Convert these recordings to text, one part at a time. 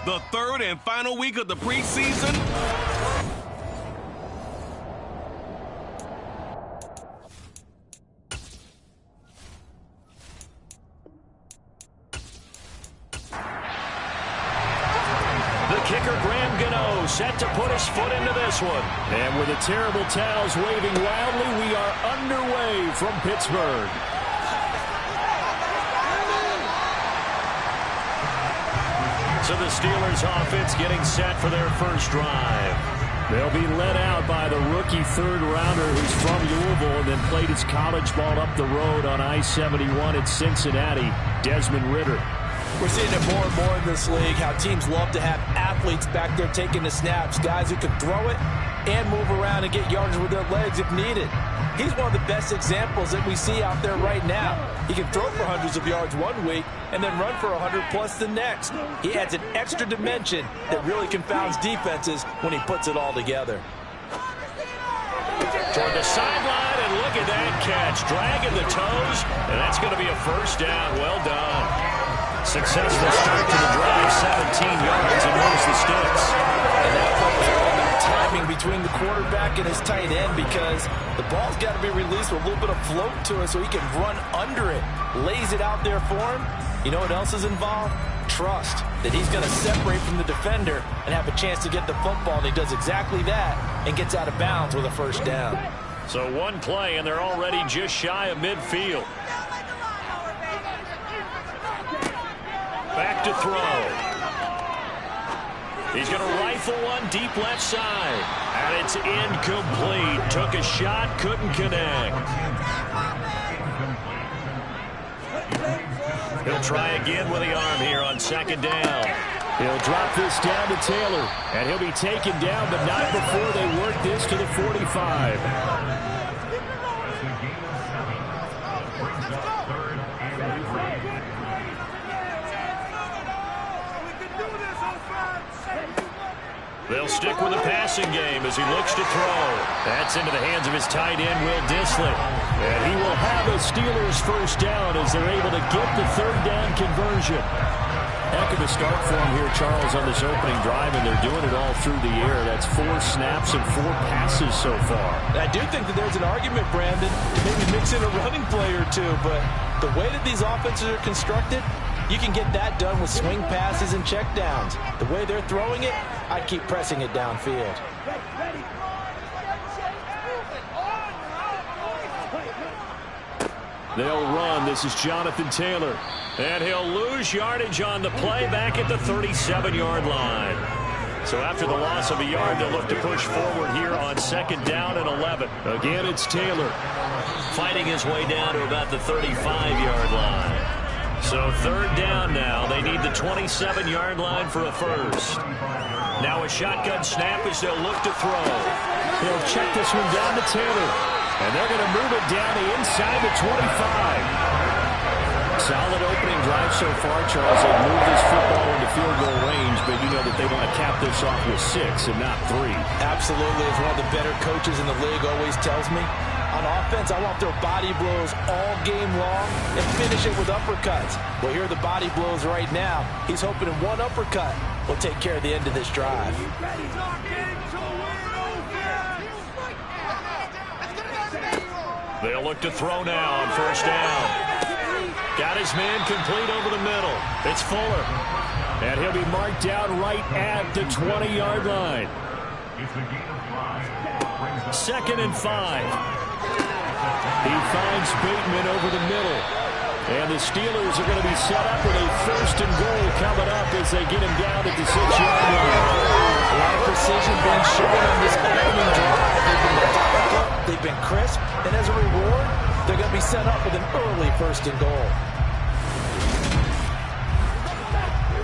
the third and final week of the preseason. The kicker, Graham Gano, set to put his foot into this one. And with the terrible towels waving wildly, we are underway from Pittsburgh. So the Steelers offense getting set for their first drive. They'll be led out by the rookie third-rounder who's from Louisville and then played his college ball up the road on I-71 in Cincinnati, Desmond Ridder. We're seeing it more and more in this league, how teams love to have athletes back there taking the snaps, guys who can throw it and move around and get yardage with their legs if needed. He's one of the best examples that we see out there right now. He can throw for hundreds of yards one week and then run for 100+ the next. He adds an extra dimension that really confounds defenses when he puts it all together. Toward the sideline, and look at that catch. Dragging the toes, and that's going to be a first down. Well done. Successful start to the drive, 17 yards, and moves the sticks. And that play was all about timing between the quarterback and his tight end, because the ball's got to be released with a little bit of float to it so he can run under it. Lays it out there for him. You know what else is involved? Trust that he's going to separate from the defender and have a chance to get the football, and he does exactly that and gets out of bounds with a first down. So one play, and they're already just shy of midfield. Back to throw. He's going to rifle one deep left side. And it's incomplete. Took a shot, couldn't connect. He'll try again with the arm here on second down. He'll drop this down to Taylor. And he'll be taken down, but not before they work this to the 45. They'll stick with the passing game as he looks to throw. That's into the hands of his tight end, Will Dissly. And he will have a Steelers first down as they're able to get the third down conversion. Heck of a start for him here, Charles, on this opening drive, and they're doing it all through the air. That's 4 snaps and 4 passes so far. I do think that there's an argument, Brandon, maybe mix in a running play or two, but the way that these offenses are constructed, you can get that done with swing passes and checkdowns. The way they're throwing it, I keep pressing it downfield. They'll run. This is Jonathan Taylor. And he'll lose yardage on the play back at the 37-yard line. So after the loss of a yard, they'll look to push forward here on second down and 11. Again, it's Taylor fighting his way down to about the 35-yard line. So third down now. They need the 27-yard line for a first. Now a shotgun snap as they'll look to throw. He'll check this one down to Taylor. And they're going to move it down to inside the 25. Solid opening drive so far, Charles. They've moved this football into field goal range, but you know that they want to cap this off with 6 and not 3. Absolutely. As one of the better coaches in the league always tells me, on offense, I want their body blows all game long and finish it with uppercuts. Well, here are the body blows right now. He's hoping in one uppercut will take care of the end of this drive. They'll look to throw now on first down. Got his man complete over the middle. It's Fuller. And he'll be marked down right at the 20-yard line. Second and 5. He finds Bateman over the middle. And the Steelers are going to be set up with a first and goal coming up as they get him down at the 6-yard line. A lot of precision being shown on this opening drive. They've been methodical, they've been crisp, and as a reward, they're going to be set up with an early first and goal.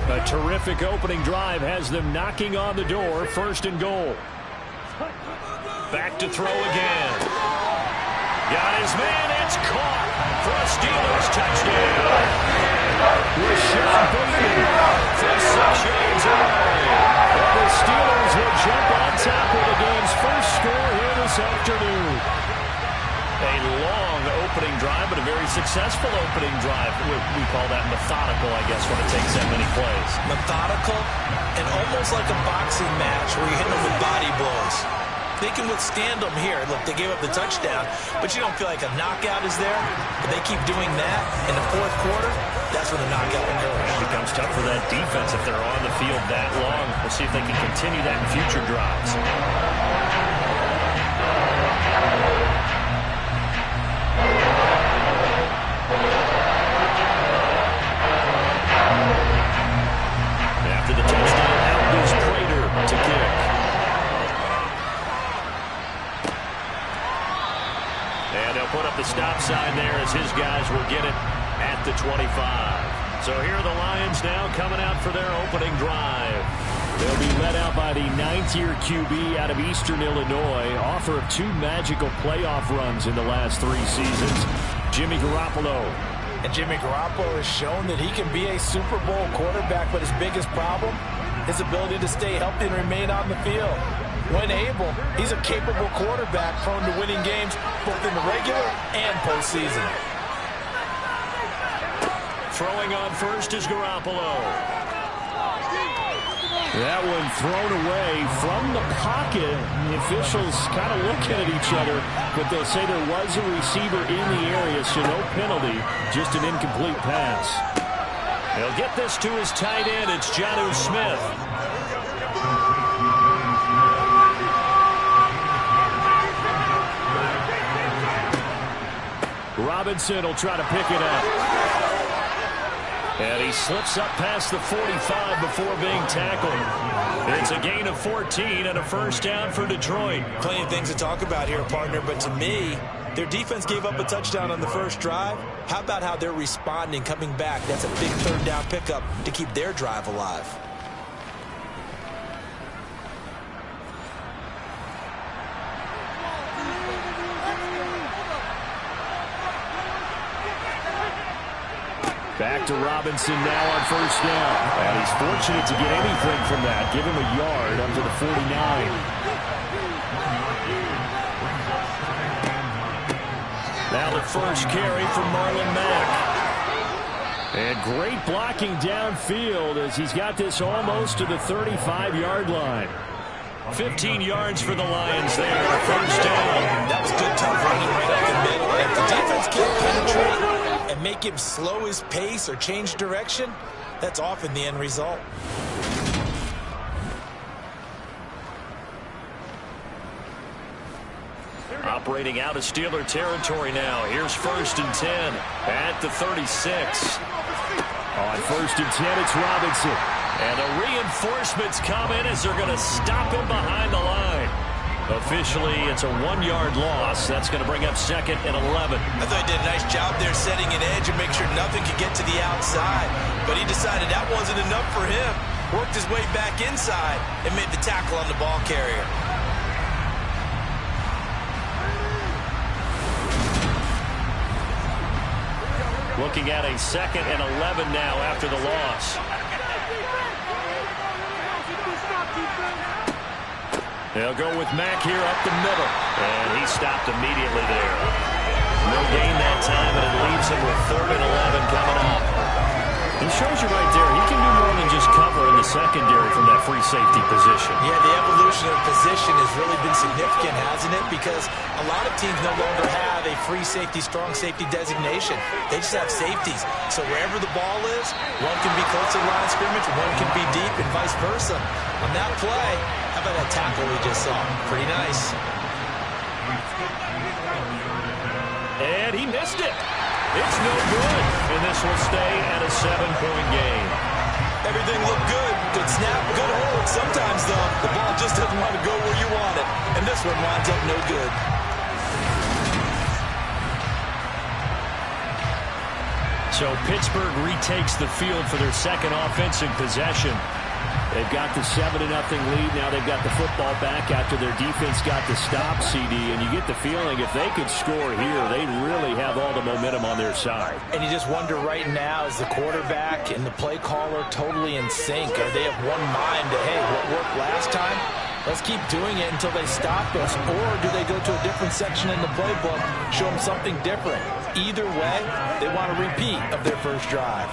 A terrific opening drive has them knocking on the door. First and goal. Back to throw again. Got his man. It's caught for a Steelers touchdown. Rashad Bateman from 6 yards away. And the Steelers will jump on top of the game's first score here this afternoon. A long opening drive, but a very successful opening drive. We call that methodical, I guess, when it takes that many plays. Methodical and almost like a boxing match where you hit them with body blows. They can withstand them here. Look, they gave up the touchdown, but you don't feel like a knockout is there. But they keep doing that in the fourth quarter, that's when the knockout occurs. It becomes tough for that defense if they're on the field that long. We'll see if they can continue that in future drives. After the touchdown, out goes Prater to kick. And they'll put up the stop sign there as his guys will get it at the 25. So here are the Lions now coming out for their opening drive. They'll be led out by the ninth-year QB out of Eastern Illinois, author of 2 magical playoff runs in the last 3 seasons, Jimmy Garoppolo. And Jimmy Garoppolo has shown that he can be a Super Bowl quarterback, but his biggest problem, his ability to stay healthy and remain on the field. When able, he's a capable quarterback prone to winning games both in the regular and postseason. Throwing on first is Garoppolo. That one thrown away from the pocket. The officials kind of looking at each other, but they'll say there was a receiver in the area, so no penalty, just an incomplete pass. They'll get this to his tight end. It's Jonnu Smith. Robinson will try to pick it up. And he slips up past the 45 before being tackled. It's a gain of 14 and a first down for Detroit. Plenty of things to talk about here, partner, but to me, their defense gave up a touchdown on the first drive. How about how they're responding, coming back? That's a big third down pickup to keep their drive alive. Back to Robinson now on first down. And he's fortunate to get anything from that. Give him a yard up to the 49. Now the first carry from Marlon Mack. And great blocking downfield as he's got this almost to the 35-yard line. 15 yards for the Lions there. First down. That was good, tough running right up the middle. If the defense can't penetrate and make him slow his pace or change direction, that's often the end result. Operating out of Steeler territory now. Here's first and 10 at the 36. On first and 10, it's Robinson. And the reinforcements come in as they're going to stop him behind the line. Officially, it's a 1-yard loss. That's going to bring up second and 11. I thought he did a nice job there setting an edge and make sure nothing could get to the outside. But he decided that wasn't enough for him. Worked his way back inside and made the tackle on the ball carrier. Looking at a second and 11 now after the loss. They'll go with Mack here up the middle. And he stopped immediately there. No gain that time, and it leaves him with third and 11 coming up. He shows you right there, he can do more than just cover in the secondary from that free safety position. Yeah, the evolution of position has really been significant, hasn't it? Because a lot of teams no longer have a free safety, strong safety designation. They just have safeties. So wherever the ball is, one can be close to the line of scrimmage, one can be deep, and vice versa. On that play, how about that tackle we just saw? Pretty nice. And he missed it. It's no good. And this will stay at a 7-point game. Everything looked good. Good snap, good hold. Sometimes, though, the ball just doesn't want to go where you want it. And this one winds up no good. So Pittsburgh retakes the field for their second offensive possession. They've got the 7-0 lead. Now they've got the football back after their defense got the stop, CD. And you get the feeling if they could score here, they really have all the momentum on their side. And you just wonder right now, is the quarterback and the play caller totally in sync? Are they of one mind to, hey, what worked last time? Let's keep doing it until they stop us. Or do they go to a different section in the playbook, show them something different? Either way, they want a repeat of their first drive.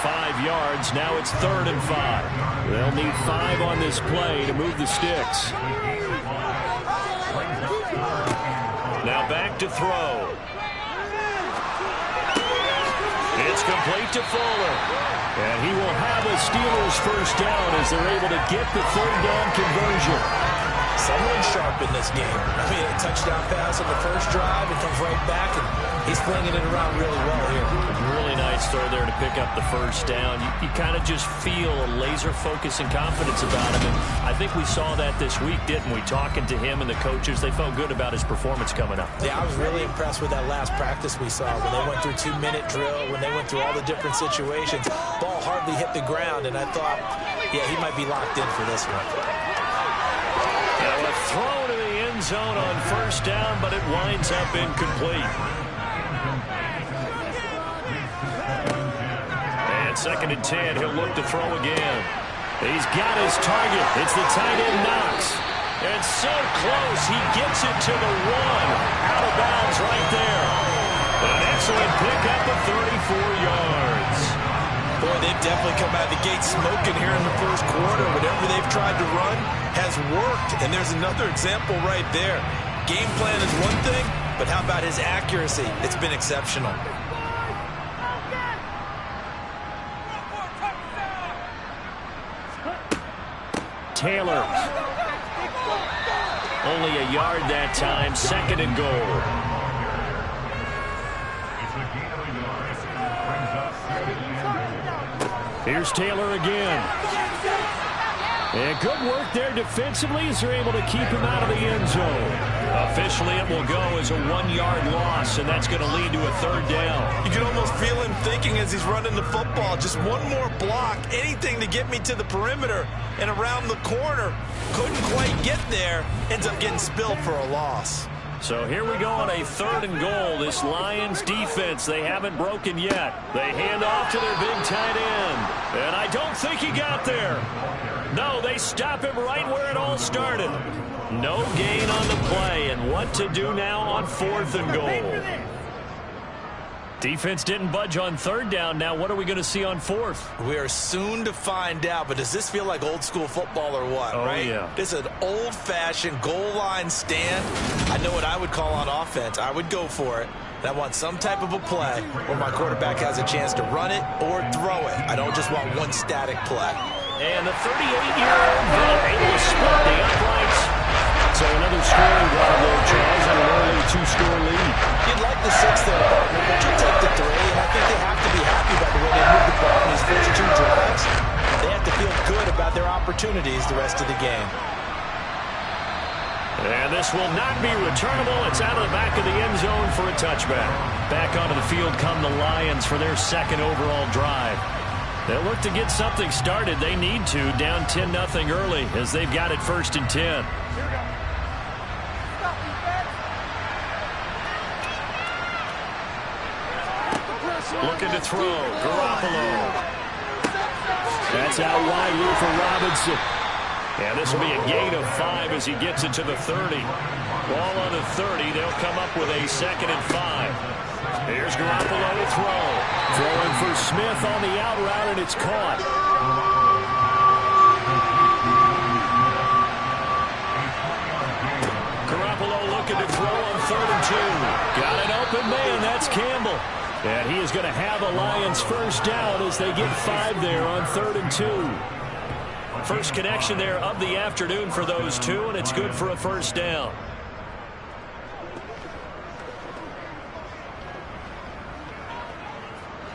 5 yards. Now it's 3rd and 5. They'll need 5 on this play to move the sticks. Now back to throw. It's complete to Fuller. And he will have a Steelers first down as they're able to get the 3rd down conversion. Someone sharp in this game. I mean, a touchdown pass on the first drive. It comes right back, and he's flinging it around really well here. Really nice throw there to pick up the first down. You kind of just feel a laser focus and confidence about him. And I think we saw that this week, didn't we? Talking to him and the coaches, they felt good about his performance coming up. Yeah, I was really impressed with that last practice we saw when they went through 2-minute drill, when they went through all the different situations. Ball hardly hit the ground, and I thought, yeah, he might be locked in for this one. Now a throw to the end zone on first down, but it winds up incomplete. And 2nd and 10, he'll look to throw again. He's got his target. It's the tight end Knox. And so close, he gets it to the 1. Out of bounds right there. An excellent pickup of 34 yards. Boy, they've definitely come out of the gate smoking here in the first quarter. Whatever they've tried to run has worked, and there's another example right there. Game plan is one thing, but how about his accuracy? It's been exceptional. Taylor. Only a yard that time, 2nd and goal. Here's Taylor again. And good work there defensively as they're able to keep him out of the end zone. Officially, it will go as a 1-yard loss, and that's going to lead to a 3rd down. You can almost feel him thinking as he's running the football, just one more block, anything to get me to the perimeter and around the corner. Couldn't quite get there, ends up getting spilled for a loss. So here we go on a 3rd and goal. This Lions defense, they haven't broken yet. They hand off to their big tight end. And I don't think he got there. No, they stop him right where it all started. No gain on the play. And what to do now on 4th and goal? Defense didn't budge on 3rd down. Now what are we going to see on 4th? We are soon to find out, but does this feel like old school football or what, right? Yeah. This is an old-fashioned goal line stand. I know what I would call on offense. I would go for it. And I want some type of a play where my quarterback has a chance to run it or throw it. I don't just want one static play. And the 38-year-old vet able to split the uprights. So another scoring drive there, Charles, and an early 2-score lead. You'd like the 6th there, partner, but you'll take the 3, and I think they have to be happy by the way they moved the ball in these first 2 drives. They have to feel good about their opportunities the rest of the game. And this will not be returnable. It's out of the back of the end zone for a touchback. Back onto the field come the Lions for their 2nd overall drive. They'll look to get something started. They need to, down 10-0 early as they've got it 1st and 10. Looking to throw, Garoppolo. That's out wide here for Robinson. And this will be a gain of 5 as he gets it to the 30. Ball on the 30. They'll come up with a 2nd and 5. Here's Garoppolo to throw. Throwing for Smith on the out route, and it's caught. Garoppolo looking to throw on 3rd and 2. Got an open man. That's Campbell. And he is going to have a Lions first down as they get 5 there on 3rd and 2. First connection there of the afternoon for those 2, and it's good for a first down.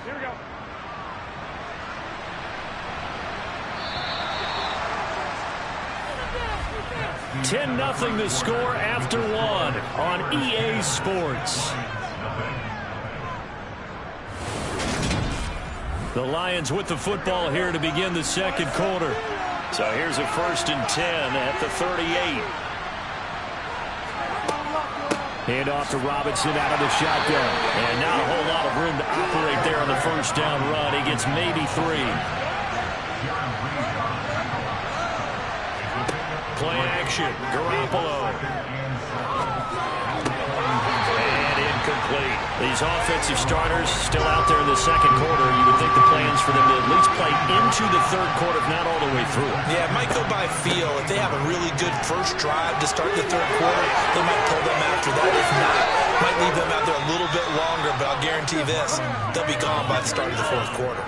Here we go. $10-0 the score after 1 on EA Sports. The Lions with the football here to begin the 2nd quarter. So here's a 1st and 10 at the 38. Hand off to Robinson out of the shotgun. And not a whole lot of room to operate there on the first down run. He gets maybe 3. Play action. Garoppolo. And incomplete. These offensive starters still out there in the second quarter. You would think the plans for them to at least play into the third quarter, if not all the way through it. Yeah, it might go by feel. If they have a really good first drive to start the third quarter, they might pull them after that. If not, might leave them out there a little bit longer, but I'll guarantee this, they'll be gone by the start of the fourth quarter.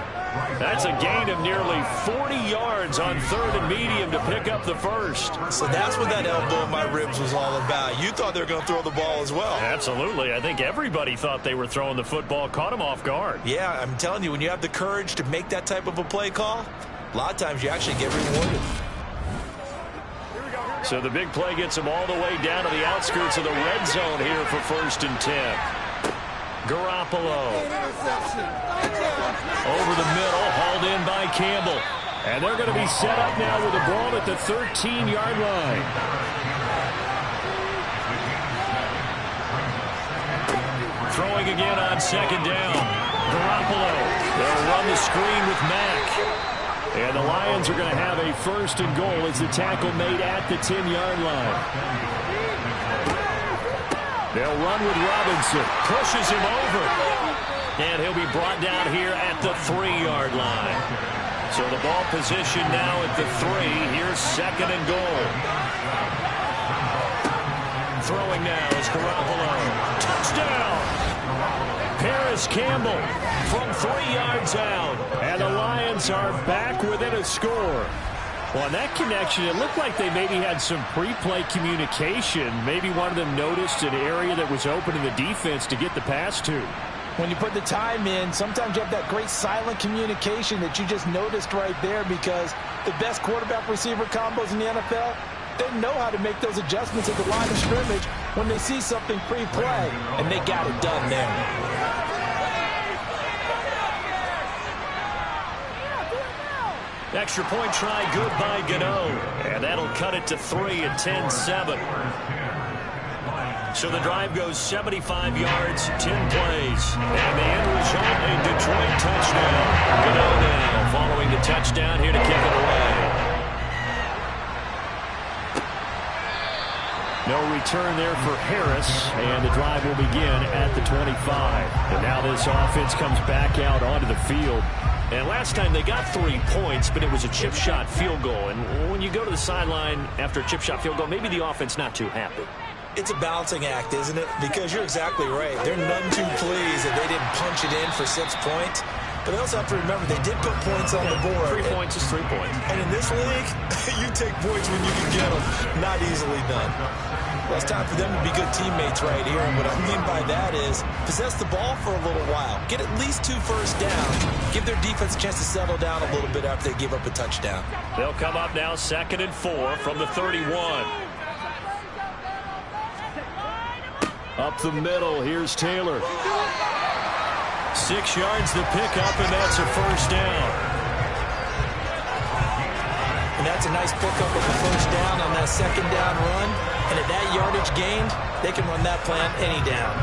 That's a gain of nearly 40 yards on third and medium to pick up the first. So that's what that elbow in my ribs was all about. You thought they were going to throw the ball as well. Absolutely. I think everybody thought they were throwing the football, caught them off guard. Yeah, I'm telling you, when you have the courage to make that type of a play call, a lot of times you actually get rewarded. So the big play gets them all the way down to the outskirts of the red zone here for 1st and 10. Garoppolo. Over the middle, hauled in by Campbell. And they're going to be set up now with the ball at the 13-yard line. Throwing again on 2nd down. Garoppolo. They'll run the screen with Mack. And the Lions are going to have a 1st and goal as the tackle made at the 10-yard line. They'll run with Robinson. Pushes him over. And he'll be brought down here at the 3-yard line. So the ball position now at the 3. Here's 2nd and goal. Throwing now is Garoppolo. Touchdown! Paris Campbell from 3 yards out. And the Lions are back within a score. Well, on that connection, it looked like they maybe had some pre-play communication. Maybe one of them noticed an area that was open in the defense to get the pass to. When you put the time in, sometimes you have that great silent communication that you just noticed right there, because the best quarterback-receiver combos in the NFL, they know how to make those adjustments at the line of scrimmage when they see something pre-play, and they got it done there. Extra point try good by Gano. And that'll cut it to 3 at 10-7. So the drive goes 75 yards, 10 plays. And the end result, a Detroit touchdown. Gano now following the touchdown here to kick it away. No return there for Harris, and the drive will begin at the 25. And now this offense comes back out onto the field. And last time they got 3 points, but it was a chip shot field goal. And when you go to the sideline after a chip shot field goal, maybe the offense not too happy. It's a balancing act, isn't it? Because you're exactly right. They're none too pleased that they didn't punch it in for 6 points. But they also have to remember they did put points on the board. 3 points is 3 points. And in this league, you take points when you can get them. Not easily done. Well, it's time for them to be good teammates right here. And what I mean by that is possess the ball for a little while. Get at least 2 first downs. Give their defense a chance to settle down a little bit after they give up a touchdown. They'll come up now 2nd and 4 from the 31. Up the middle, here's Taylor. 6 yards to pick up, and that's a first down. And that's a nice pickup of the first down on that 2nd down run. And at that yardage gained, they can run that plan any down.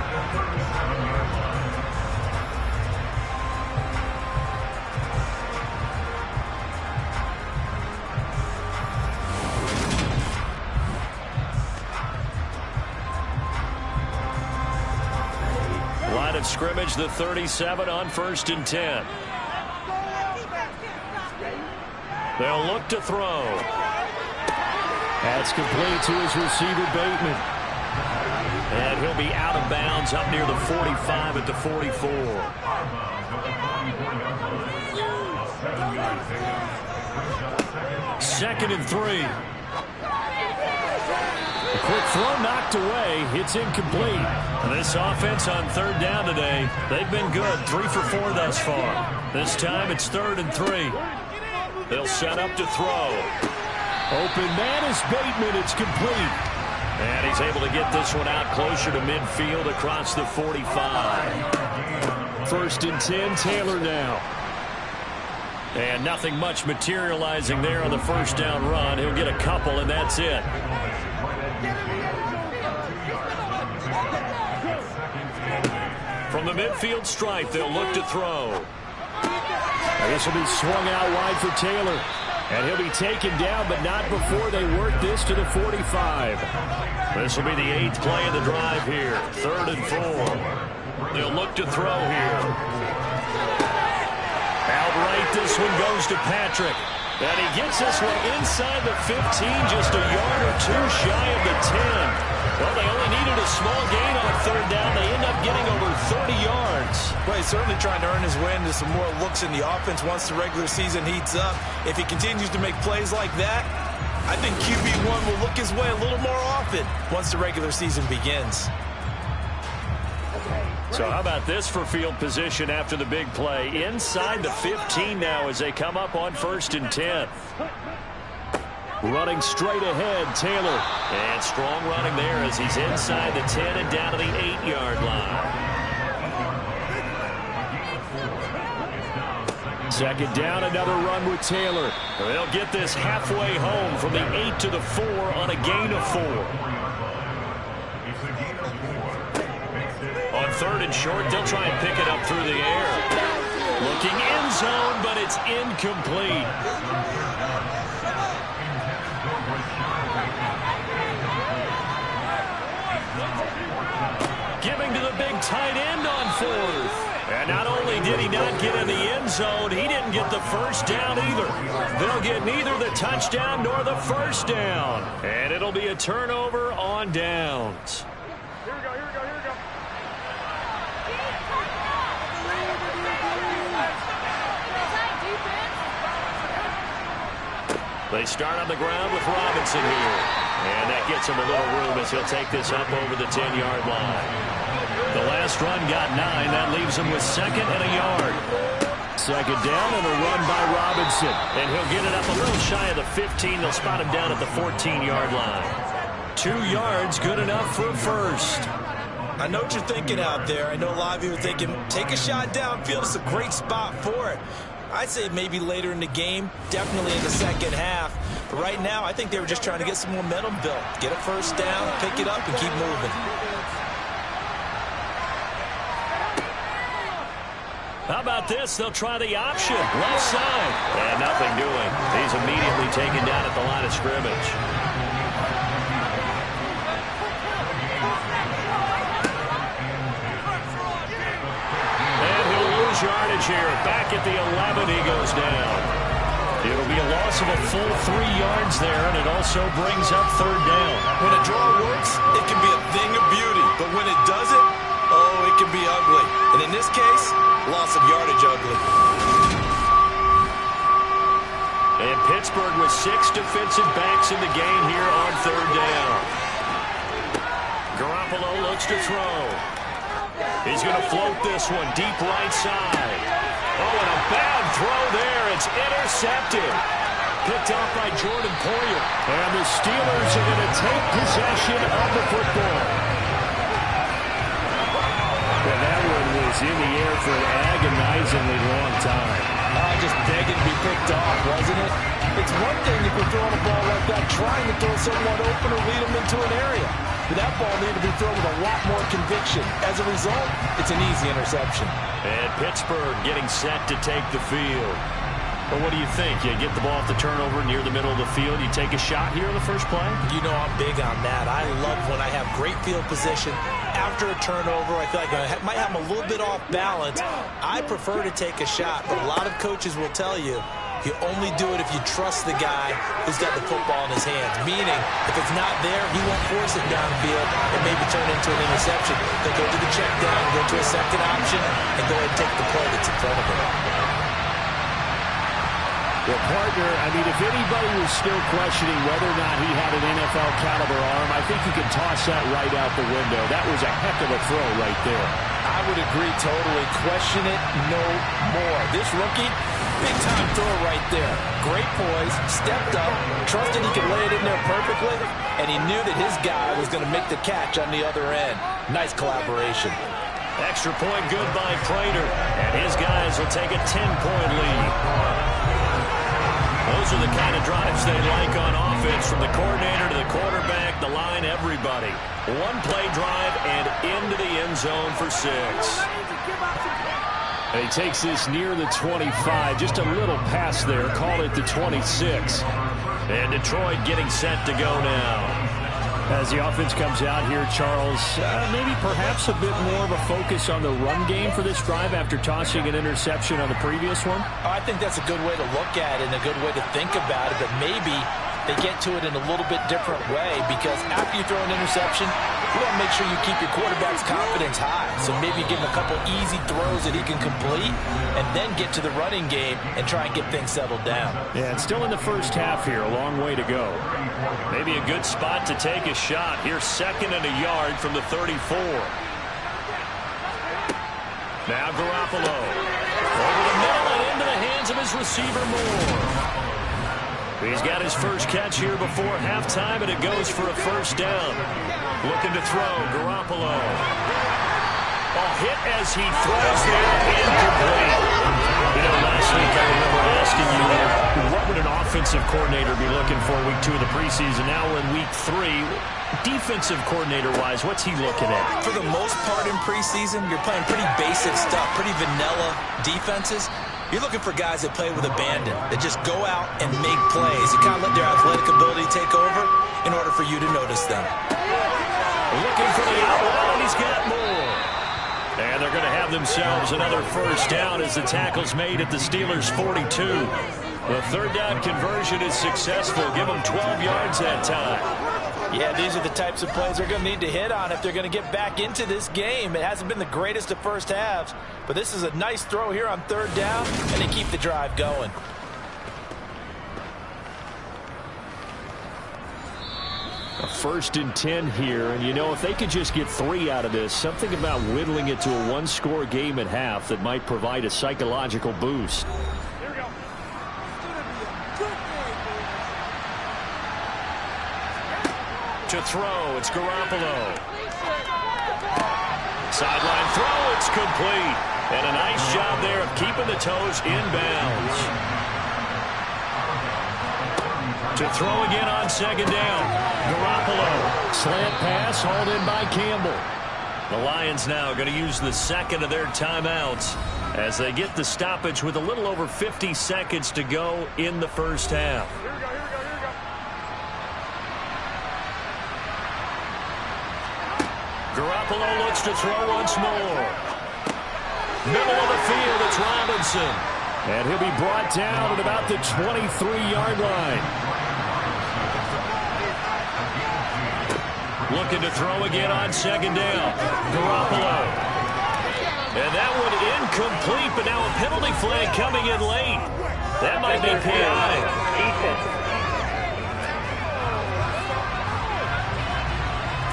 Line of scrimmage, the 37 on 1st and 10. They'll look to throw. That's complete to his receiver, Bateman. And he'll be out of bounds up near the 45 at the 44. Second and 3. A quick throw knocked away. It's incomplete. This offense on 3rd down today, they've been good. 3 for 4 thus far. This time it's 3rd and 3. They'll set up to throw. Open man is Bateman. It's complete. And he's able to get this one out closer to midfield across the 45. 1st and 10, Taylor now. And nothing much materializing there on the first down run. He'll get a couple, and that's it. From the midfield stripe, they'll look to throw. And this will be swung out wide for Taylor. And he'll be taken down, but not before they work this to the 45. This will be the 8th play of the drive here. 3rd and 4. They'll look to throw here. Outright, this one goes to Patrick. And he gets this one inside the 15, just a yard or two shy of the 10. Well, they only needed a small gain on third down. They end up getting over 30 yards. Well, he's certainly trying to earn his way into some more looks in the offense once the regular season heats up. If he continues to make plays like that, I think QB1 will look his way a little more often once the regular season begins. So how about this for field position after the big play? Inside the 15 now as they come up on 1st and 10. Running straight ahead, Taylor. And strong running there as he's inside the 10 and down to the 8-yard line. Second down, another run with Taylor. They'll get this halfway home from the 8 to the 4 on a gain of 4. On 3rd and short, they'll try and pick it up through the air. Looking end zone, but it's incomplete. Giving to the big tight end on 4th. And not only did he not get in the end zone, he didn't get the first down either. They'll get neither the touchdown nor the first down. And it'll be a turnover on downs. They start on the ground with Robinson here. And that gets him a little room as he'll take this up over the 10-yard line. The last run got 9. That leaves him with 2nd and a yard. Second down and a run by Robinson. And he'll get it up a little shy of the 15. They'll spot him down at the 14-yard line. 2 yards, good enough for a first. I know what you're thinking out there. I know a lot of you are thinking, take a shot downfield. It's a great spot for it. I'd say maybe later in the game, definitely in the second half. But right now, I think they were just trying to get some momentum built. Get a first down, pick it up, and keep moving. How about this? They'll try the option. Left side. And nothing doing. He's immediately taken down at the line of scrimmage. And he'll lose yardage here. Back at the 11, he goes down. It'll be a loss of a full 3 yards there, and it also brings up third down. When a draw works, it can be a thing of beauty. But when it doesn't, oh, it can be ugly. And in this case, loss of yardage ugly. And Pittsburgh with 6 defensive backs in the game here on third down. Garoppolo looks to throw. He's going to float this one deep right side. Oh, and a bad throw there. It's intercepted. Picked off by Jordan Poyer. And the Steelers are going to take possession of the football. Well, that one was in the air for an agonizingly long time. Just begging to be picked off, wasn't it? It's one thing if you're throwing a ball like that, trying to throw someone open or lead them into an area. But that ball needed to be thrown with a lot more conviction. As a result, it's an easy interception. And Pittsburgh getting set to take the field. But what do you think? You get the ball off the turnover near the middle of the field. You take a shot here in the first play? You know I'm big on that. I love when I have great field position. After a turnover, I feel like I might have them a little bit off balance. I prefer to take a shot, but a lot of coaches will tell you, you only do it if you trust the guy who's got the football in his hands. Meaning, if it's not there, he won't force it downfield and maybe turn into an interception. They'll go to the check down, go to a second option, and go ahead and take the play that's in front of him. Well, partner, I mean, if anybody was still questioning whether or not he had an NFL caliber arm, I think you can toss that right out the window. That was a heck of a throw right there. I would agree totally. Question it no more. This rookie, big time throw right there. Great poise, stepped up, trusted he could lay it in there perfectly, and he knew that his guy was going to make the catch on the other end. Nice collaboration. Extra point good by Prater, and his guys will take a 10-point lead. Those are the kind of drives they like on offense, from the coordinator to the quarterback, the line, everybody. One play drive and into the end zone for 6. And he takes this near the 25, just a little pass there, call it the 26. And Detroit getting set to go now. As the offense comes out here, Charles, maybe perhaps a bit more of a focus on the run game for this drive after tossing an interception on the previous one? I think that's a good way to look at it and a good way to think about it, but maybe they get to it in a little bit different way, because after you throw an interception, you want to make sure you keep your quarterback's confidence high. So maybe give him a couple easy throws that he can complete and then get to the running game and try and get things settled down. Yeah, it's still in the first half here. A long way to go. Maybe a good spot to take a shot. Here's 2nd and a yard from the 34. Now Garoppolo. Over the middle and into the hands of his receiver Moore. He's got his first catch here before halftime, and it goes for a first down. Looking to throw, Garoppolo. A hit as he throws there, incomplete. You know, last week I remember asking you, what would an offensive coordinator be looking for week 2 of the preseason? Now we're in week 3. Defensive coordinator-wise, what's he looking at? For the most part in preseason, you're playing pretty basic stuff, pretty vanilla defenses. You're looking for guys that play with abandon, that just go out and make plays. You kind of let their athletic ability take over in order for you to notice them. Looking for the outlet, and he's got more. And they're going to have themselves another first down as the tackle's made at the Steelers' 42. The third down conversion is successful. Give them 12 yards that time. Yeah, these are the types of plays they're going to need to hit on if they're going to get back into this game. It hasn't been the greatest of first halves, but this is a nice throw here on third down, and they keep the drive going. A 1st and 10 here, and you know, if they could just get 3 out of this, something about whittling it to a one-score game at half that might provide a psychological boost. To throw, it's Garoppolo. Sideline throw, it's complete. And a nice job there of keeping the toes in bounds. To throw again on 2nd down. Garoppolo. Slant pass hauled in by Campbell. The Lions now going to use the 2nd of their timeouts as they get the stoppage with a little over 50 seconds to go in the first half. Garoppolo looks to throw once more. Middle of the field, it's Robinson. And he'll be brought down at about the 23-yard line. Looking to throw again on 2nd down. Garoppolo. And that one incomplete, but now a penalty flag coming in late. That might be PI.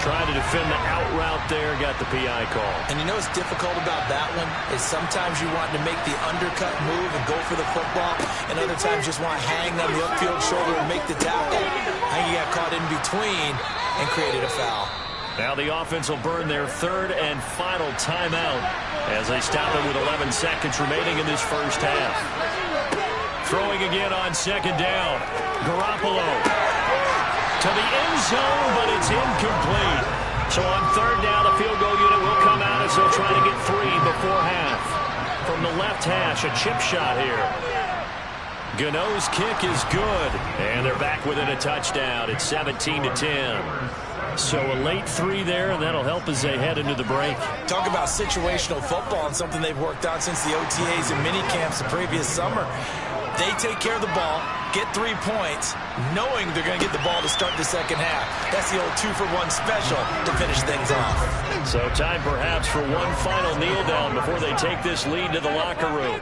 Trying to defend the out route there, got the PI call. And you know what's difficult about that one is sometimes you want to make the undercut move and go for the football, and other times just want to hang on the upfield shoulder and make the tackle. I think he got caught in between and created a foul. Now the offense will burn their 3rd and final timeout as they stop it with 11 seconds remaining in this first half. Throwing again on 2nd down. Garoppolo. To the end zone, but it's incomplete. So on 3rd down, the field goal unit will come out as they'll try to get 3 before half. From the left hash, a chip shot here. Gano's kick is good, and they're back within a touchdown. It's 17-10. So a late 3 there, and that'll help as they head into the break. Talk about situational football and something they've worked on since the OTAs and mini camps the previous summer. They take care of the ball, get 3 points, knowing they're going to get the ball to start the second half. That's the old 2-for-1 special to finish things off. So time perhaps for one final kneel down before they take this lead to the locker room.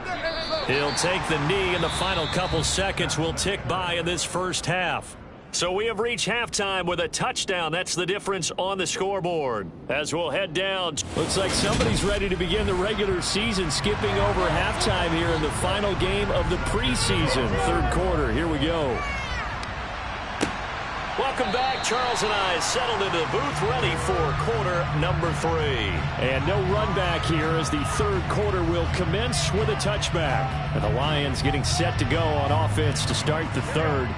He'll take the knee, and the final couple seconds will tick by in this first half. So we have reached halftime with a touchdown. That's the difference on the scoreboard. As we'll head down. Looks like somebody's ready to begin the regular season, skipping over halftime here in the final game of the preseason. 3rd quarter. Here we go. Welcome back. Charles and I settled into the booth, ready for quarter number 3. And no run back here as the 3rd quarter will commence with a touchback. And the Lions getting set to go on offense to start the 3rd.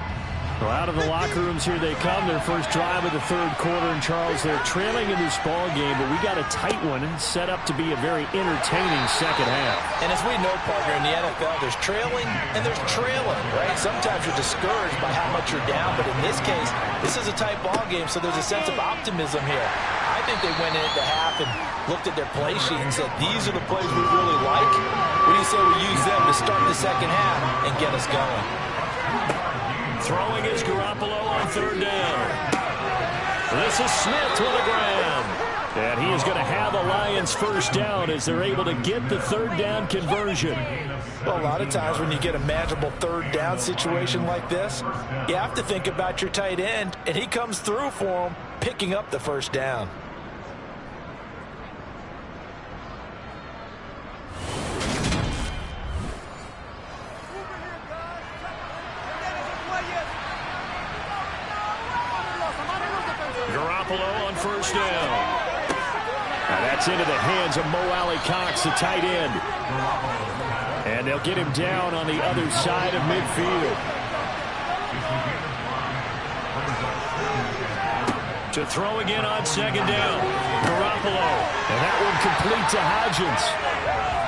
Well, out of the locker rooms here they come. Their first drive of the third quarter. And, Charles, they're trailing in this ball game, but we got a tight one set up to be a very entertaining second half. And as we know, partner, in the NFL, there's trailing and there's trailing, right? Sometimes you're discouraged by how much you're down, but in this case, this is a tight ball game, so there's a sense of optimism here. I think they went into half and looked at their play sheet and said, these are the plays we really like. What do you say we use them to start the second half and get us going? Throwing is Garoppolo on third down. This is Smith with a grab. And he is going to have a Lions first down as they're able to get the third down conversion. Well, a lot of times when you get a manageable third down situation like this, you have to think about your tight end, and he comes through for him, picking up the first down. Garoppolo on first down. And that's into the hands of Mo Alley-Cox, the tight end. And they'll get him down on the other side of midfield. To throw again on second down. Garoppolo. And that one complete to Hodgins.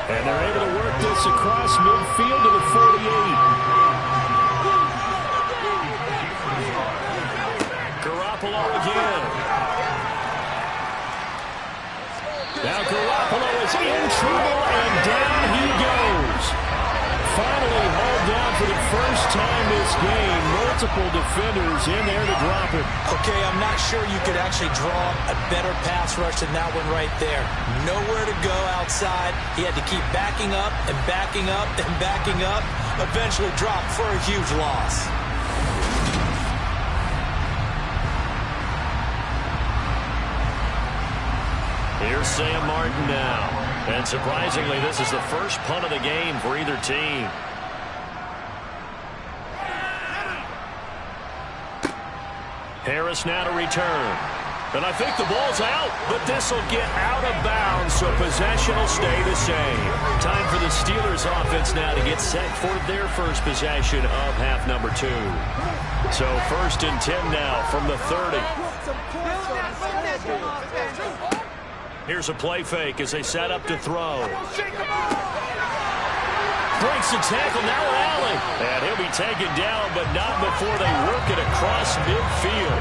And they're able to work this across midfield to the 48. Garoppolo again. Now Garoppolo is in trouble, and down he goes. Finally hauled down for the first time this game. Multiple defenders in there to drop him. Okay, I'm not sure you could actually draw a better pass rush than that one right there. Nowhere to go outside. He had to keep backing up and backing up and backing up. Eventually dropped for a huge loss. Here's Sam Martin now. And surprisingly, this is the first punt of the game for either team. Harris now to return. And I think the ball's out, but this will get out of bounds, so possession will stay the same. Time for the Steelers offense now to get set for their first possession of half number 2. So 1st and 10 now from the 30. Here's a play fake as they set up to throw. Breaks the tackle, now Allen. And he'll be taken down, but not before they work it across midfield.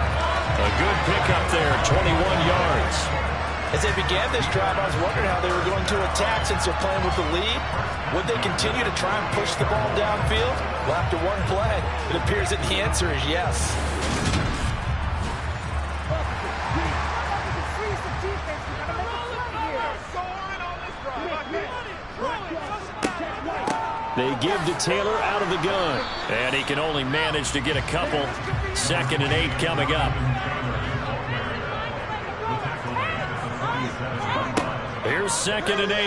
A good pickup there, 21 yards. As they began this drive, I was wondering how they were going to attack since they're playing with the lead. Would they continue to try and push the ball downfield? Well, after one play, it appears that the answer is yes. They give to Taylor out of the gun. And he can only manage to get a couple. 2nd and 8 coming up. Here's 2nd and 8.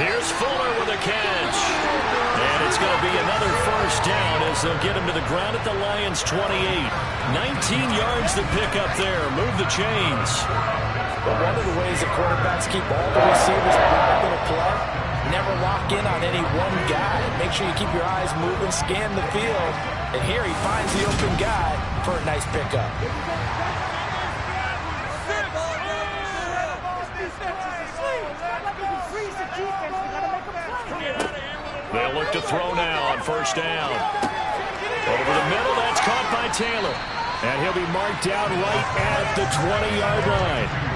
Here's Fuller with a catch. And it's going to be another first down as they'll get him to the ground at the Lions' 28. 19 yards to pick up there. Move the chains. But one of the ways the quarterbacks keep all the receivers involved in a play, never lock in on any one guy. Make sure you keep your eyes moving, scan the field. And here he finds the open guy for a nice pickup. They'll look to throw now on first down. Over the middle, that's caught by Taylor. And he'll be marked down right at the 20-yard line.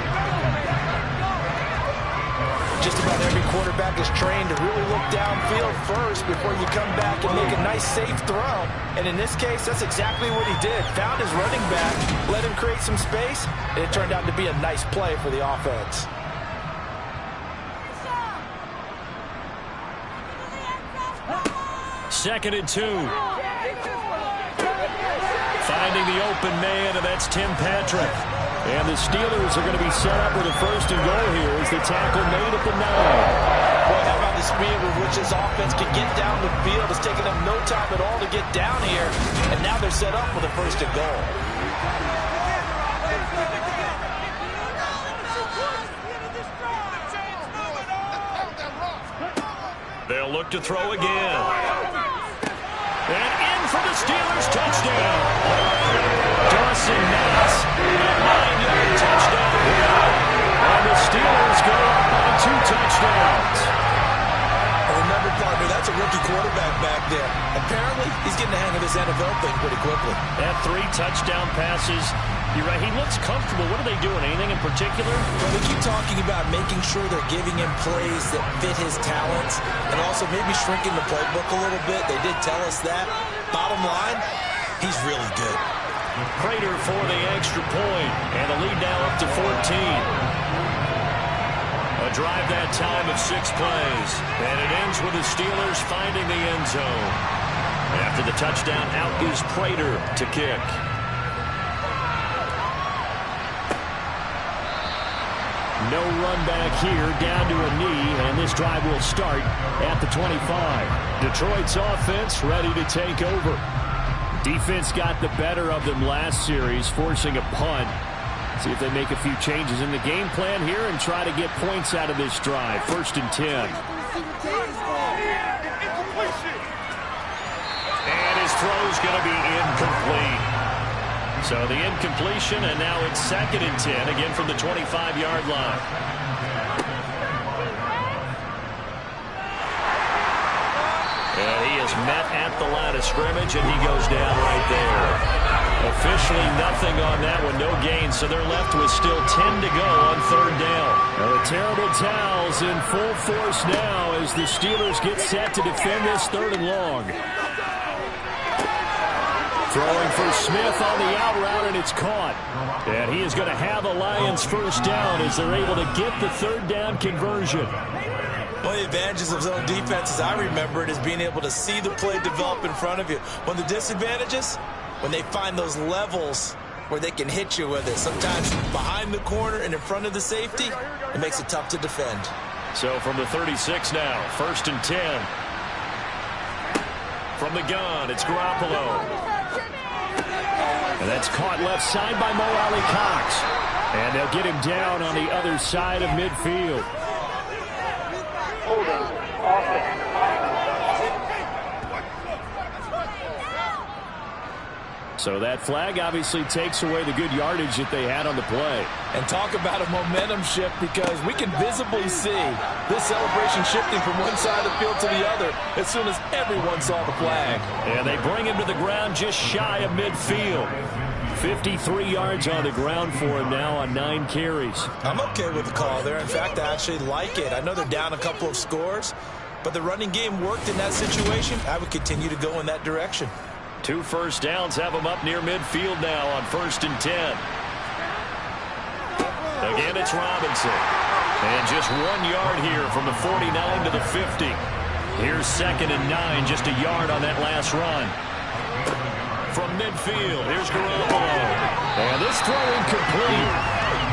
Just about every quarterback is trained to really look downfield first before you come back and make a nice, safe throw. And in this case, that's exactly what he did. Found his running back, let him create some space, and it turned out to be a nice play for the offense. Second and 2. Finding the open man, and that's Tim Patrick. And the Steelers are going to be set up with a 1st and goal here as the tackle made at the 9. Boy, how about the speed with which this offense can get down the field? It's taken them no time at all to get down here, and now they're set up with a 1st and goal. They'll look to throw again. Steelers touchdown. Dawson Knox, a 9-yard touchdown run. And the Steelers go up by 2 touchdowns. Remember, partner, that's a rookie quarterback back there. Apparently, he's getting the hang of this NFL thing pretty quickly. Had 3 touchdown passes. You're right, he looks comfortable. What are they doing? Anything in particular? Well, they keep talking about making sure they're giving him plays that fit his talents and also maybe shrinking the playbook a little bit. They did tell us that. Bottom line, he's really good. Prater for the extra point, and the lead now up to 14. A drive that time of 6 plays, and it ends with the Steelers finding the end zone. After the touchdown, out is Prater to kick. No run back here, down to a knee, and this drive will start at the 25. Detroit's offense ready to take over. Defense got the better of them last series, forcing a punt. See if they make a few changes in the game plan here and try to get points out of this drive. 1st and 10. And his throw's going to be incomplete. So the incompletion, and now it's 2nd and 10, again from the 25-yard line. And he is met at the line of scrimmage, and he goes down right there. Officially nothing on that one, no gain, so they're left with still 10 to go on 3rd down. Now the terrible towels in full force now as the Steelers get set to defend this 3rd and long. Throwing for Smith on the out route, and it's caught. And he is going to have a Lions 1st down as they're able to get the 3rd down conversion. One of the advantages of zone defense, as I remember it, is being able to see the play develop in front of you. One of the disadvantages, when they find those levels where they can hit you with it. Sometimes behind the corner and in front of the safety, it makes it tough to defend. So from the 36 now, 1st and 10. From the gun, it's Garoppolo. And that's caught left side by Mo Alley-Cox. And they'll get him down on the other side of midfield. So that flag obviously takes away the good yardage that they had on the play. And talk about a momentum shift, because we can visibly see this celebration shifting from one side of the field to the other as soon as everyone saw the flag. And they bring him to the ground just shy of midfield. 53 yards on the ground for him now on 9 carries. I'm okay with the call there. In fact, I actually like it. I know they're down a couple of scores, but the running game worked in that situation. I would continue to go in that direction. 2 first downs have them up near midfield now on 1st and 10. Again, it's Robinson. And just 1 yard here from the 49 to the 50. Here's 2nd and 9, just a yard on that last run. From midfield, here's Garoppolo. And this throw incomplete.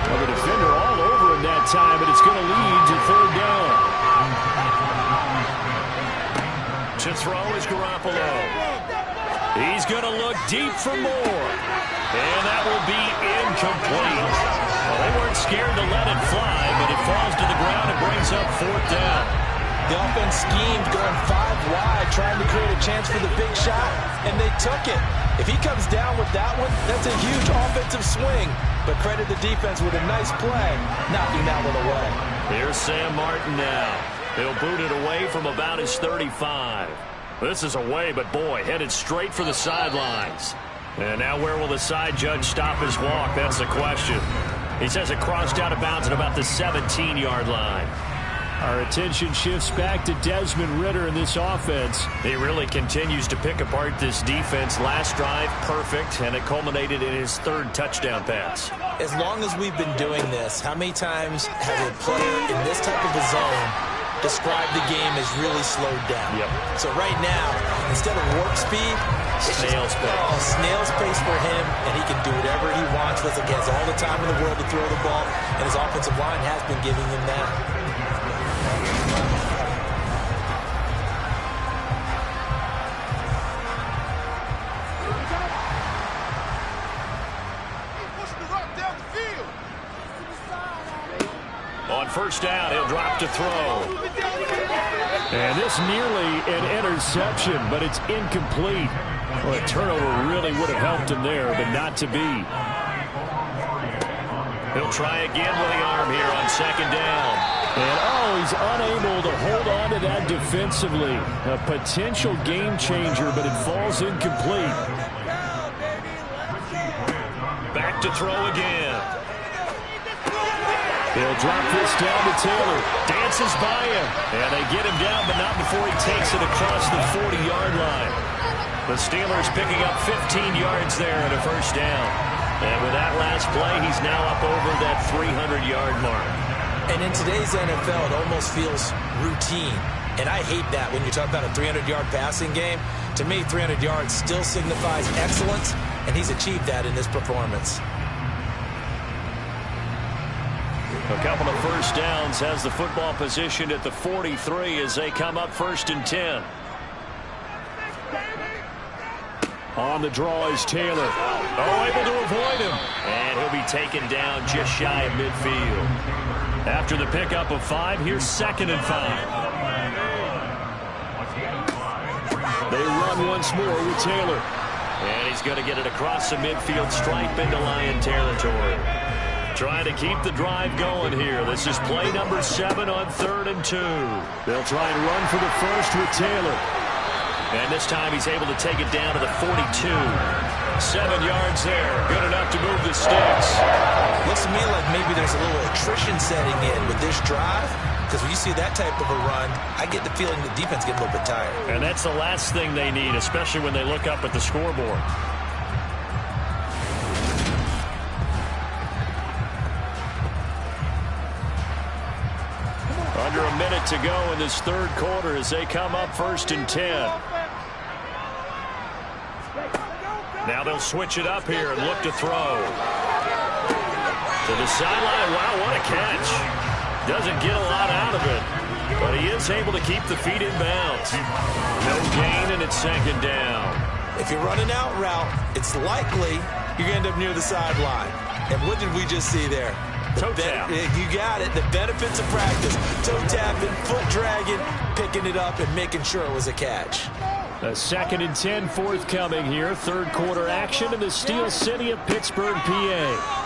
Well, the defender all over him that time, but it's going to lead to 3rd down. To throw is Garoppolo. He's going to look deep for more. And that will be incomplete. Well, they weren't scared to let it fly, but it falls to the ground and brings up 4th down. The offense schemed going 5 wide, trying to create a chance for the big shot, and they took it. If he comes down with that one, that's a huge offensive swing. But credit the defense with a nice play, knocking that one away. Here's Sam Martin now. He'll boot it away from about his 35. This is away, but boy, headed straight for the sidelines. And now where will the side judge stop his walk? That's the question. He says it crossed out of bounds at about the 17-yard line. Our attention shifts back to Desmond Ridder in this offense. He really continues to pick apart this defense. Last drive, perfect, and it culminated in his 3rd touchdown pass. As long as we've been doing this, how many times has a player in this type of a zone described the game as really slowed down? Yep. So right now, instead of warp speed, it's snail's pace. Snail's pace for him, and he can do whatever he wants. Listen, he has all the time in the world to throw the ball, and his offensive line has been giving him that. On 1st down, he'll drop to throw. And this nearly an interception, but it's incomplete. Well, a turnover really would have helped him there, but not to be. He'll try again with the arm here on second down. And, he's unable to hold on to that defensively. A potential game changer, but it falls incomplete. Back to throw again. They'll drop this down to Taylor. Dances by him. And they get him down, but not before he takes it across the 40-yard line. The Steelers picking up 15 yards there at a first down. And with that last play, he's now up over that 300-yard mark. And in today's NFL, it almost feels routine. And I hate that when you talk about a 300-yard passing game. To me, 300 yards still signifies excellence, and he's achieved that in this performance. A couple of first downs, has the football positioned at the 43 as they come up 1st and 10. On the draw is Taylor. Able to avoid him. And he'll be taken down just shy of midfield. After the pickup of 5, here's 2nd and 5. They run once more with Taylor. And he's going to get it across the midfield stripe into Lion territory. Trying to keep the drive going here. This is play number 7 on 3rd and 2. They'll try and run for the first with Taylor. And this time he's able to take it down to the 42. 7 yards there. Good enough to move the sticks. Looks to me like maybe there's a little attrition setting in with this drive. Because when you see that type of a run, I get the feeling the defense gets a little bit tired. And that's the last thing they need, especially when they look up at the scoreboard. Under a minute to go in this 3rd quarter as they come up 1st and 10. Now they'll switch it up here and look to throw. To the sideline. Wow, what a catch. Doesn't get a lot out of it, but he is able to keep the feet in bounds. No gain, and it's 2nd down. If you're running out route, it's likely you're going to end up near the sideline. And what did we just see there? Toe tap. You got it. The benefits of practice. Toe tapping, foot dragging, picking it up, and making sure it was a catch. A 2nd and 10 forthcoming here. 3rd quarter action in the Steel City of Pittsburgh, PA.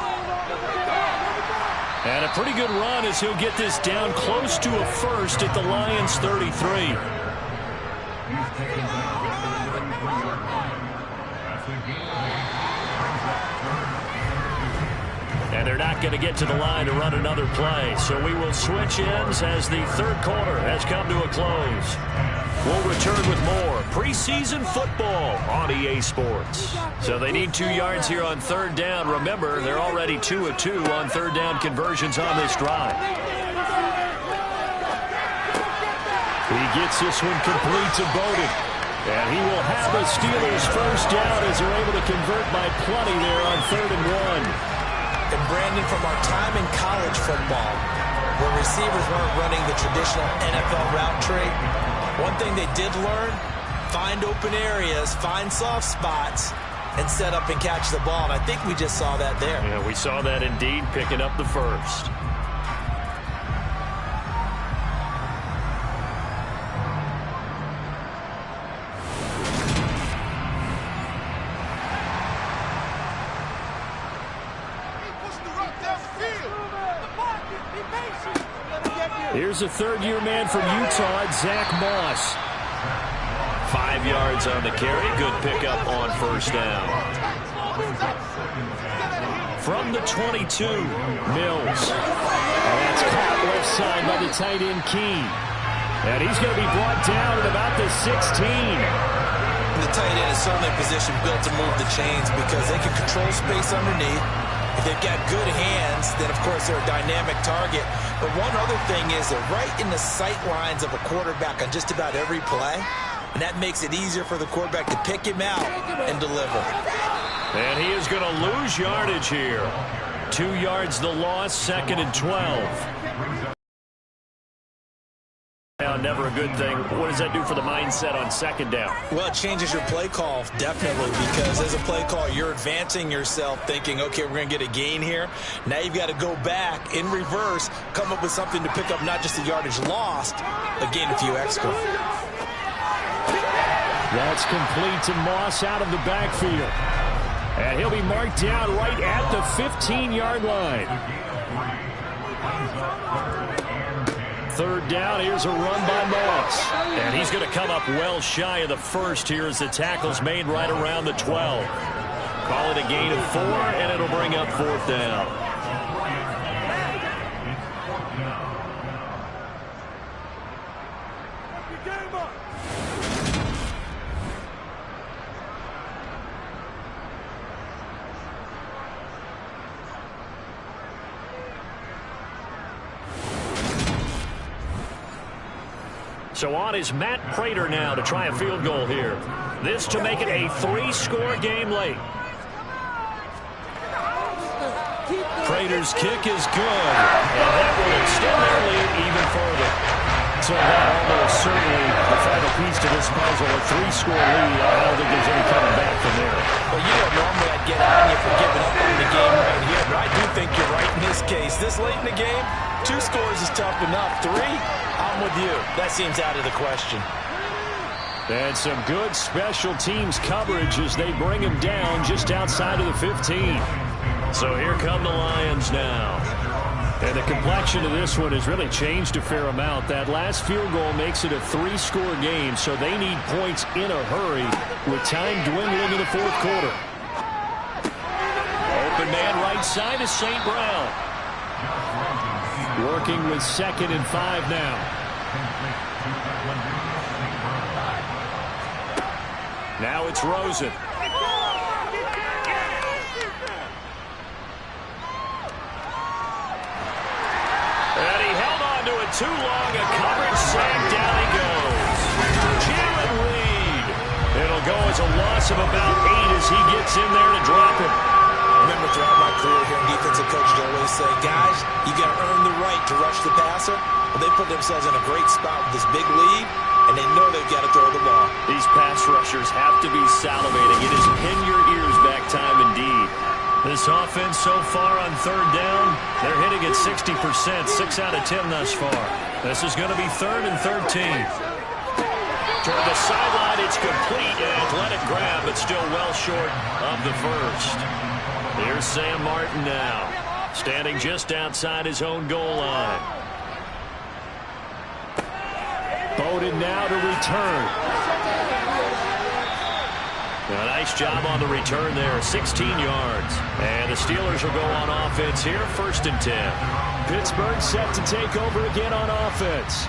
And a pretty good run as he'll get this down close to a first at the Lions 33. And they're not going to get to the line to run another play. So we will switch ends as the 3rd quarter has come to a close. We'll return with more preseason football on EA Sports. So they need 2 yards here on 3rd down. Remember, they're already 2 of 2 on 3rd down conversions on this drive. He gets this one complete to Bowden. And he will have the Steelers first down as they're able to convert by plenty there on 3rd and 1. And Brandon, from our time in college football, where receivers weren't running the traditional NFL route tree, one thing they did learn, find open areas, find soft spots, and set up and catch the ball. And I think we just saw that there. Yeah, we saw that indeed, picking up the first. Here's a 3rd-year man from Utah, Zach Moss. 5 yards on the carry. Good pickup on 1st down. From the 22, Mills. And that's caught left side by the tight end, Keene. And he's going to be brought down at about the 16. The tight end is certainly a position built to move the chains because they can control space underneath. If they've got good hands, then, of course, they're a dynamic target. But one other thing is they're right in the sight lines of a quarterback on just about every play. And that makes it easier for the quarterback to pick him out and deliver. And he is going to lose yardage here. 2 yards the loss, 2nd and 12. down, never a good thing. What does that do for the mindset on second down? Well, it changes your play call, definitely, because as a play call, you're advancing yourself thinking, okay, we're going to get a gain here. Now you've got to go back in reverse, come up with something to pick up not just the yardage lost, but gain a few extra. That's complete to Moss out of the backfield. And he'll be marked down right at the 15-yard line. Third down, here's a run by Moss. And he's going to come up well shy of the first here as the tackle's made right around the 12. Call it a gain of 4, and it'll bring up fourth down. So on is Matt Prater now to try a field goal here. This to make it a 3-score game late. Prater's kick is good, and that will extend their lead even further. So that almost certainly the final piece to this puzzle, a 3-score lead. I don't think there's any coming back from there. Well, normally I'd get on you for giving up on the game right here, but I do think you're right in this case. This late in the game, 2 scores is tough enough. 3, I'm with you. That seems out of the question. And some good special teams coverage as they bring him down just outside of the 15. So here come the Lions now. And the complexion of this one has really changed a fair amount. That last field goal makes it a 3-score game, so they need points in a hurry with time dwindling in the fourth quarter. Open man right side is St. Brown. Working with 2nd and 5 now. Now it's Rosen. And he held on to it too long. A coverage sack. Down he goes. Jalen Reed. It'll go as a loss of about 8 as he gets in there to drop him. Remember, throughout my career here, defensive coaches always say, guys, you got to earn the right to rush the passer. Well, they put themselves in a great spot with this big lead, and they know they've got to throw the ball. These pass rushers have to be salivating. It is pin your ears back time indeed. This offense so far on third down, they're hitting at 60%, 6 out of 10 thus far. This is going to be 3rd and 13. Toward the sideline, it's complete. An athletic grab, but still well short of the first. Here's Sam Martin now, standing just outside his own goal line. Bowden now to return. A nice job on the return there, 16 yards. And the Steelers will go on offense here, 1st and 10. Pittsburgh set to take over again on offense.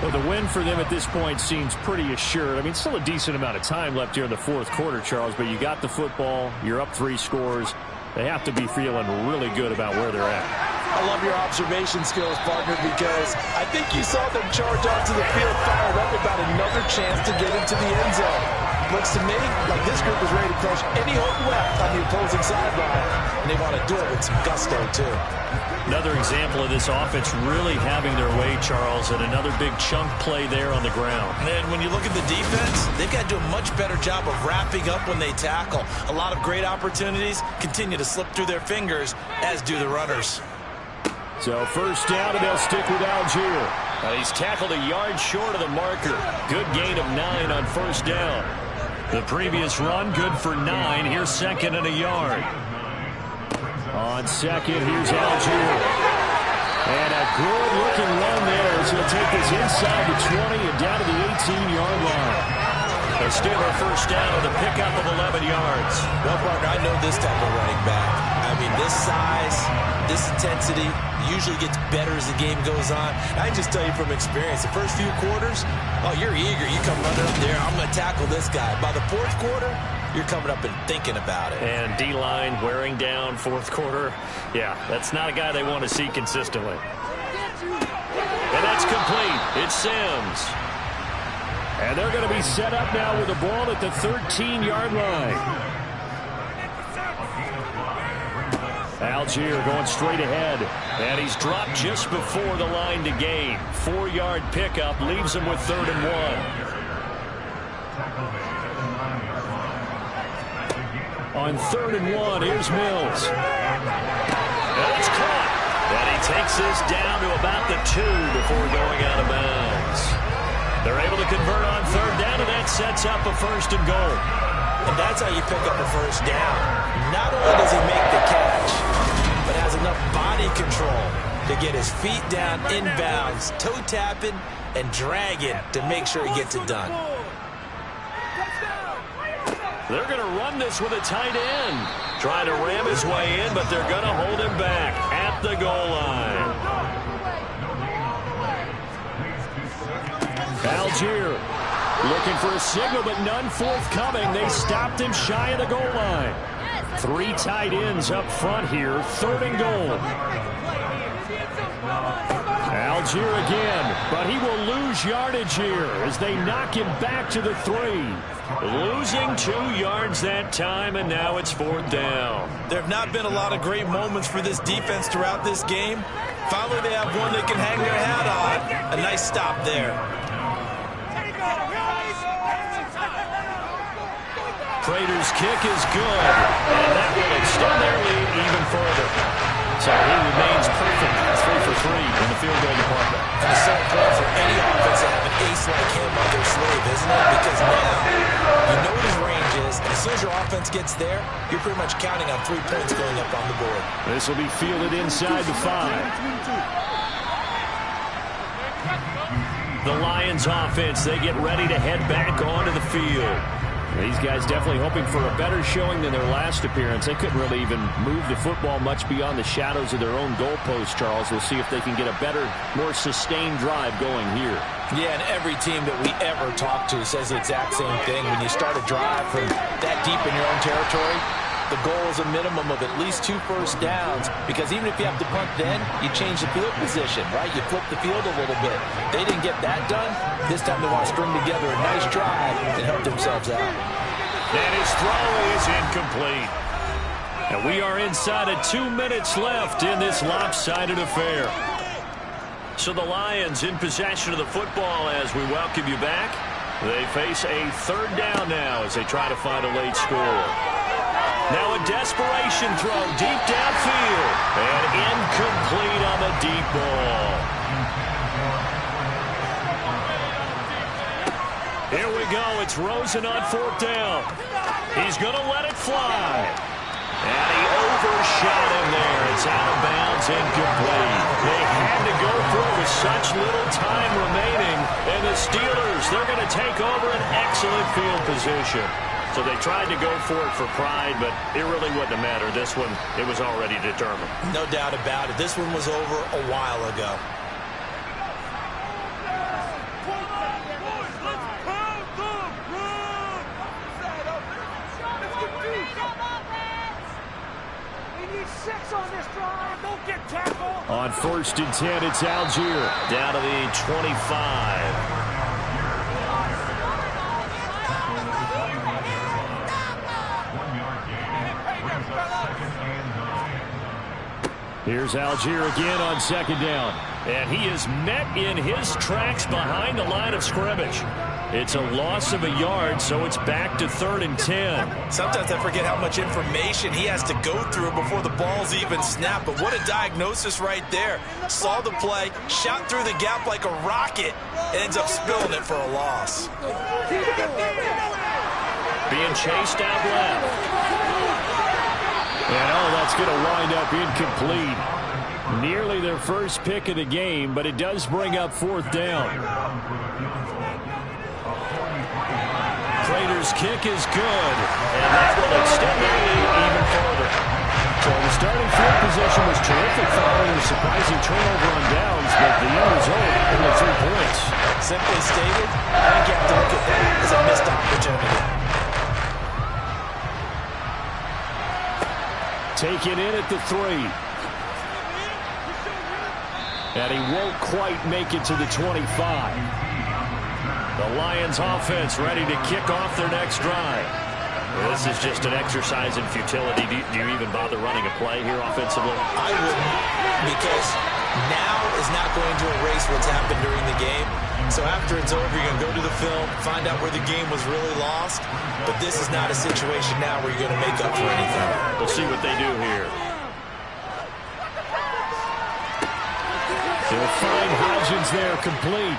Well, the win for them at this point seems pretty assured. I mean, still a decent amount of time left here in the fourth quarter, Charles, but you got the football, you're up 3 scores. They have to be feeling really good about where they're at. I love your observation skills, partner, because I think you saw them charge onto the field, fired up about another chance to get into the end zone. Looks to me like this group is ready to crush any hope left on the opposing sideline, and they want to do it with some gusto, too. Another example of this offense really having their way, Charles, and another big chunk play there on the ground. And when you look at the defense, they've got to do a much better job of wrapping up when they tackle. A lot of great opportunities continue to slip through their fingers, as do the runners. So first down, and they'll stick with Algier. He's tackled a yard short of the marker. Good gain of 9 on first down. The previous run, good for 9. Here's 2nd and a yard. On 2nd, here's Algier. And a good-looking run there as he'll take this inside the 20 and down to the 18-yard line. A Steeler first down with a pickup of 11 yards. Well, partner, I know this type of running back. I mean, this size, this intensity usually gets better as the game goes on. I can just tell you from experience, the first few quarters, oh, you're eager. You come running up there, I'm going to tackle this guy. By the fourth quarter, you're coming up and thinking about it. And D-line wearing down fourth quarter. Yeah, that's not a guy they want to see consistently. And that's complete. It's Sims. And they're going to be set up now with the ball at the 13-yard line. Algier going straight ahead, and he's dropped just before the line to gain. 4-yard pickup leaves him with 3rd and 1. On 3rd and 1, here's Mills. And it's caught. And he takes this down to about the 2 before going out of bounds. They're able to convert on 3rd down, and that sets up a 1st and goal. And that's how you pick up a 1st down. Not only does he make the catch, but has enough body control to get his feet down inbounds, toe tapping, and dragging to make sure he gets it done. They're going to run this with a tight end. Trying to ram his way in, but they're going to hold him back at the goal line. Algier looking for a signal, but none forthcoming. They stopped him shy of the goal line. 3 tight ends up front here. 3rd and goal. Algier again, but he will lose yardage here as they knock him back to the 3. Losing 2 yards that time, and now it's 4th down. There have not been a lot of great moments for this defense throughout this game. Finally, they have one they can hang their hat on. A nice stop there. Prater's kick is good, and that will extend their lead even further. So he remains perfect, 3 for 3 in the field goal department. And a set point for any offense to have an ace like him on their slave, isn't it? Because now you know what his range is, and as soon as your offense gets there, you're pretty much counting on 3 points going up on the board. This will be fielded inside the 5. The Lions offense, they get ready to head back onto the field. These guys definitely hoping for a better showing than their last appearance. They couldn't really even move the football much beyond the shadows of their own goalpost, Charles. We'll see if they can get a better, more sustained drive going here. Yeah, and every team that we ever talk to says the exact same thing. When you start a drive from that deep in your own territory, the goal is a minimum of at least 2 first downs, because even if you have to punt then, you change the field position, right? You flip the field a little bit. They didn't get that done. This time they want to string together a nice drive and help themselves out. And his throw is incomplete. And we are inside of 2 minutes left in this lopsided affair. So the Lions in possession of the football as we welcome you back. They face a 3rd down now as they try to find a late score. Now a desperation throw deep downfield. And incomplete on the deep ball. Here we go. It's Rosen on 4th down. He's going to let it fly. And he overshot him there. It's out of bounds, incomplete. They had to go for it with such little time remaining. And the Steelers, they're going to take over an excellent field position. So they tried to go for it for pride, but it really wouldn't have mattered. This one, it was already determined. No doubt about it. This one was over a while ago. On 1st and 10, it's Algier down to the 25. Here's Algier again on 2nd down. And he is met in his tracks behind the line of scrimmage. It's a loss of a yard, so it's back to 3rd and 10. Sometimes I forget how much information he has to go through before the ball's even snapped. But what a diagnosis right there. Saw the play, shot through the gap like a rocket, and ends up spilling it for a loss. Being chased out left. And that's going to wind up incomplete. Nearly their first pick of the game, but it does bring up 4th down. Prater's kick is good, and that will extend their lead even further. So the starting field position was terrific following a surprising turnover on downs, but the end result, only 3 points. Simply stated, I think you have to look at that as a missed opportunity. Taken in at the 3. And he won't quite make it to the 25. The Lions offense ready to kick off their next drive. Well, this is just an exercise in futility. Do you even bother running a play here offensively? I wouldn't, because now is not going to erase what's happened during the game. So after it's over, you're going to go to the film, find out where the game was really lost. But this is not a situation now where you're going to make up for anything. We'll see what they do here. They'll find Hodgins there complete.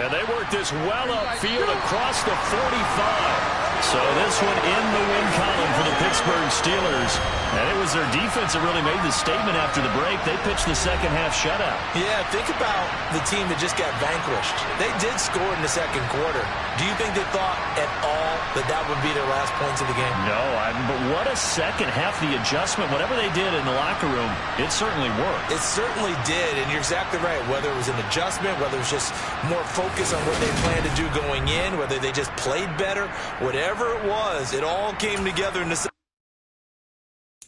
And they work this well upfield across the 45. So this one in the win column for the Pittsburgh Steelers. And it was their defense that really made the statement after the break. They pitched the second half shutout. Yeah, think about the team that just got vanquished. They did score in the second quarter. Do you think they thought at all that that would be their last points of the game? No, but what a second half. The adjustment, whatever they did in the locker room, it certainly worked. It certainly did, and you're exactly right. Whether it was an adjustment, whether it was just more focus on what they planned to do going in, whether they just played better, whatever it was, it all came together in the